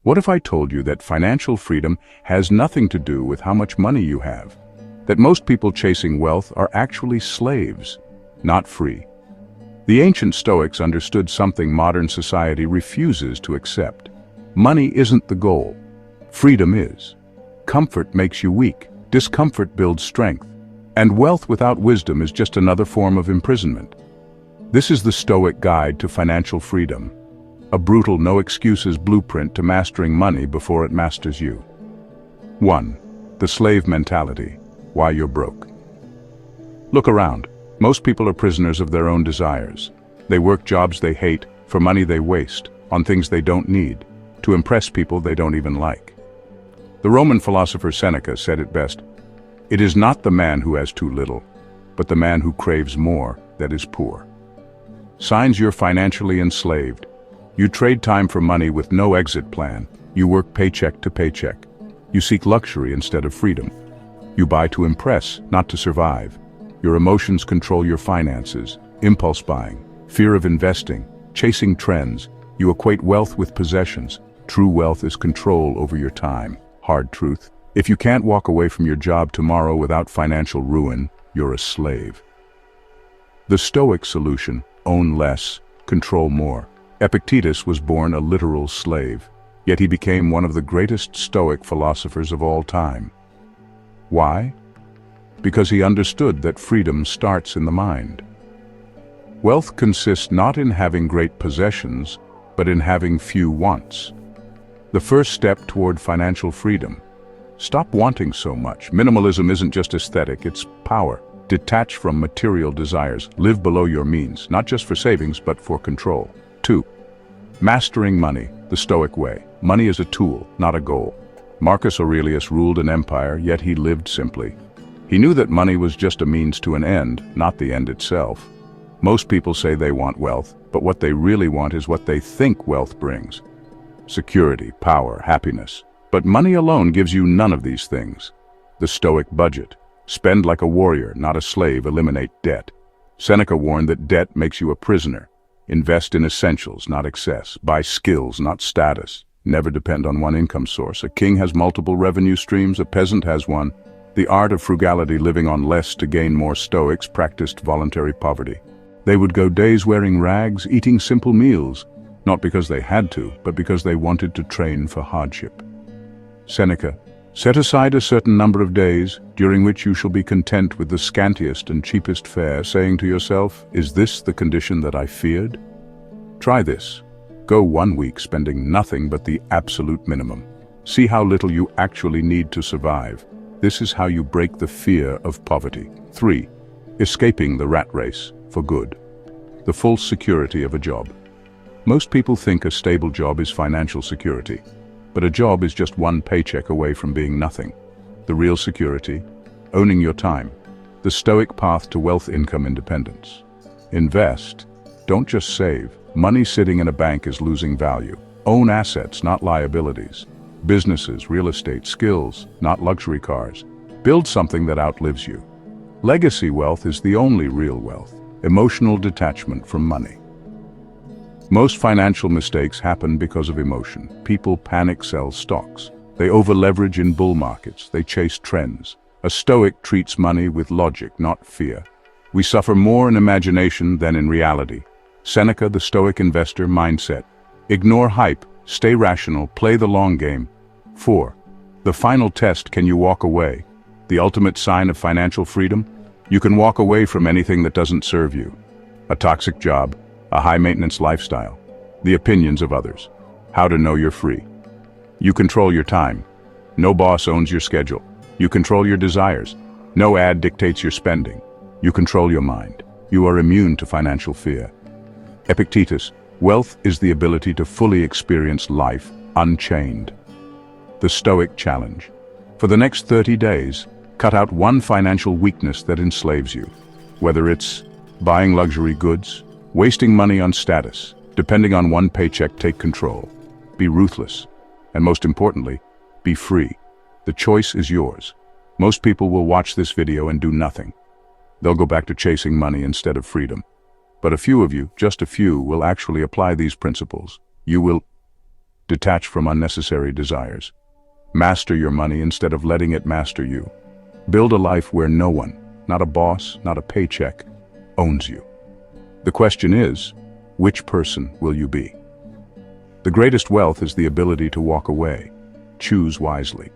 What if I told you that financial freedom has nothing to do with how much money you have? That most people chasing wealth are actually slaves, not free. The ancient Stoics understood something modern society refuses to accept. Money isn't the goal. Freedom is. Comfort makes you weak. Discomfort builds strength. And wealth without wisdom is just another form of imprisonment. This is the Stoic Guide to Financial Freedom. A brutal, no-excuses blueprint to mastering money before it masters you. 1. The slave mentality. Why you're broke. Look around. Most people are prisoners of their own desires. They work jobs they hate, for money they waste, on things they don't need, to impress people they don't even like. The Roman philosopher Seneca said it best, "It is not the man who has too little, but the man who craves more that is poor." Signs you're financially enslaved. You trade time for money with no exit plan. You work paycheck to paycheck. You seek luxury instead of freedom. You buy to impress, not to survive. Your emotions control your finances. Impulse buying, fear of investing, chasing trends. You equate wealth with possessions. True wealth is control over your time. Hard truth. If you can't walk away from your job tomorrow without financial ruin, you're a slave. The Stoic solution: own less, control more. Epictetus was born a literal slave, yet he became one of the greatest Stoic philosophers of all time. Why? Because he understood that freedom starts in the mind. Wealth consists not in having great possessions, but in having few wants. The first step toward financial freedom. Stop wanting so much. Minimalism isn't just aesthetic, it's power. Detach from material desires. Live below your means, not just for savings, but for control. 2. Mastering money, the Stoic way. Money is a tool, not a goal. Marcus Aurelius ruled an empire, yet he lived simply. He knew that money was just a means to an end, not the end itself. Most people say they want wealth, but what they really want is what they think wealth brings. Security, power, happiness. But money alone gives you none of these things. The Stoic budget. Spend like a warrior, not a slave. Eliminate debt. Seneca warned that debt makes you a prisoner. Invest in essentials, not excess. Buy skills, not status. Never depend on one income source. A king has multiple revenue streams, a peasant has one. The art of frugality, living on less to gain more. Stoics practiced voluntary poverty. They would go days wearing rags, eating simple meals, not because they had to, but because they wanted to train for hardship. Seneca, set aside a certain number of days, during which you shall be content with the scantiest and cheapest fare, saying to yourself, "Is this the condition that I feared?" Try this. Go 1 week spending nothing but the absolute minimum. See how little you actually need to survive. This is how you break the fear of poverty. 3. Escaping the rat race, for good. The full security of a job. Most people think a stable job is financial security, but a job is just one paycheck away from being nothing. The real security, owning your time. The Stoic path to wealth, income independence. Invest. Don't just save. Money sitting in a bank is losing value. Own assets, not liabilities. Businesses, real estate, skills, not luxury cars. Build something that outlives you. Legacy wealth is the only real wealth. Emotional detachment from money. Most financial mistakes happen because of emotion. People panic sell stocks. They over-leverage in bull markets. They chase trends. A Stoic treats money with logic, not fear. We suffer more in imagination than in reality. Seneca, the Stoic investor mindset. Ignore hype, stay rational, play the long game. 4. The final test: can you walk away? The ultimate sign of financial freedom? You can walk away from anything that doesn't serve you. A toxic job, a high-maintenance lifestyle, the opinions of others. How to know you're free. You control your time. No boss owns your schedule. You control your desires. No ad dictates your spending. You control your mind. You are immune to financial fear. Epictetus, wealth is the ability to fully experience life unchained. The Stoic challenge. For the next 30 days, cut out one financial weakness that enslaves you. Whether it's buying luxury goods, wasting money on status, depending on one paycheck, take control. Be ruthless. And most importantly, be free. The choice is yours. Most people will watch this video and do nothing. They'll go back to chasing money instead of freedom. But a few of you, just a few, will actually apply these principles. You will Detach from unnecessary desires. Master your money instead of letting it master you. Build a life where no one, not a boss, not a paycheck, owns you. The question is, which person will you be? The greatest wealth is the ability to walk away. Choose wisely.